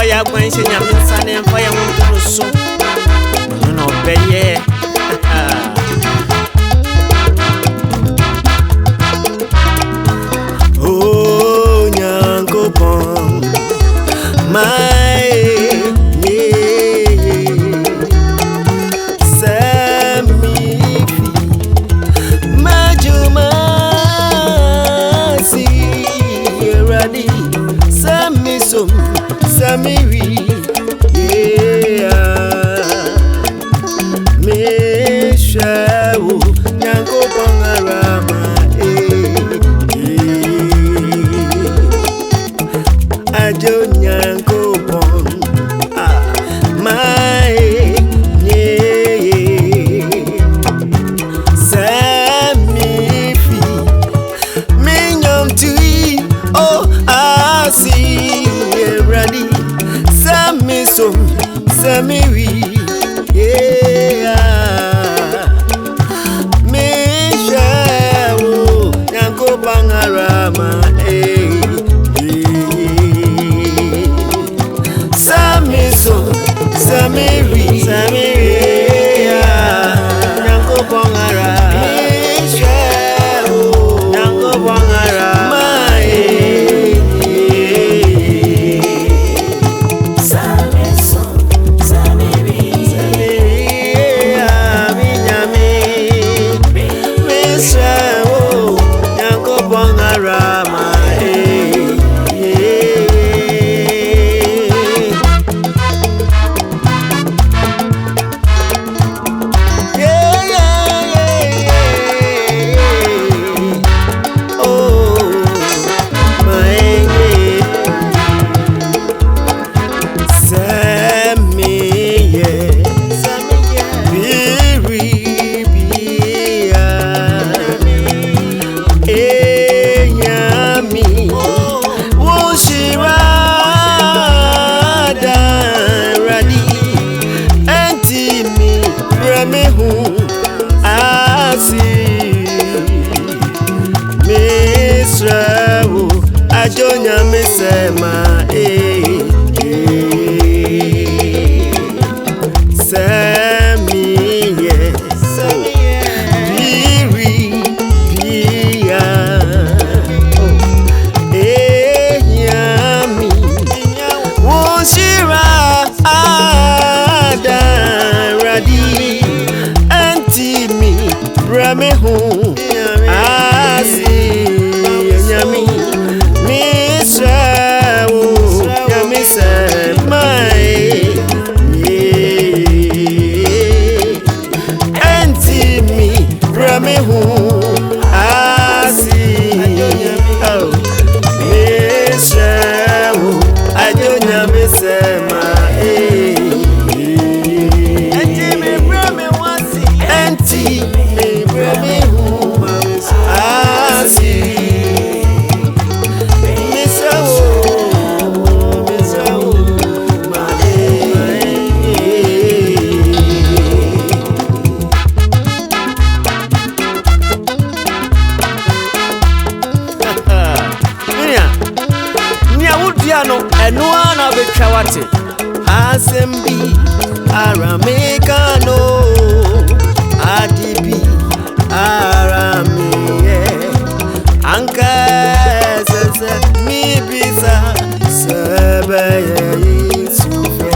ya kwenye nyamisane mfaya mtu so no beye oh nyango pon my Samiri, yeah, me shawo nyango pangarama, ajo nyango pon, my yeah, Samifi, me nyom tui, oh I see. Ready, Samiri, yeah, me shawo nyango pangarama, Samiri, yeah, nyango pangarama, me shawo nyango pangarama. Ajonya mesema Samiye Biri Bia Nyami Woshira Ada Radi Antimi Bramehu Asi Nyami Enuana Bechawati Asembi Aramekano Adibi Aramiye Anka Sese Mibisa Sebeye Isufe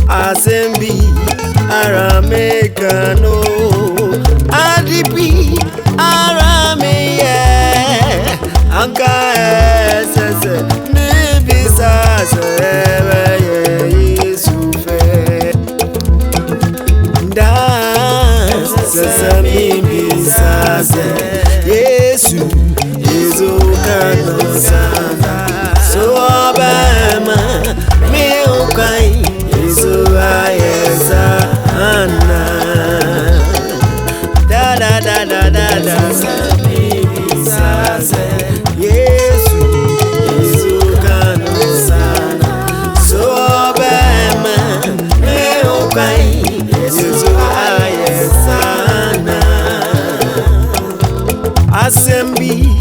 Asembi Aramekano Adibi Aramiye Anka Yesu Yesu kanosana so abama me ukai Yesu ayesa ana da da da da da da Yesu Yesu kanosana so abama me ukai Yesu ayesa Asembi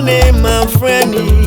money, my friend.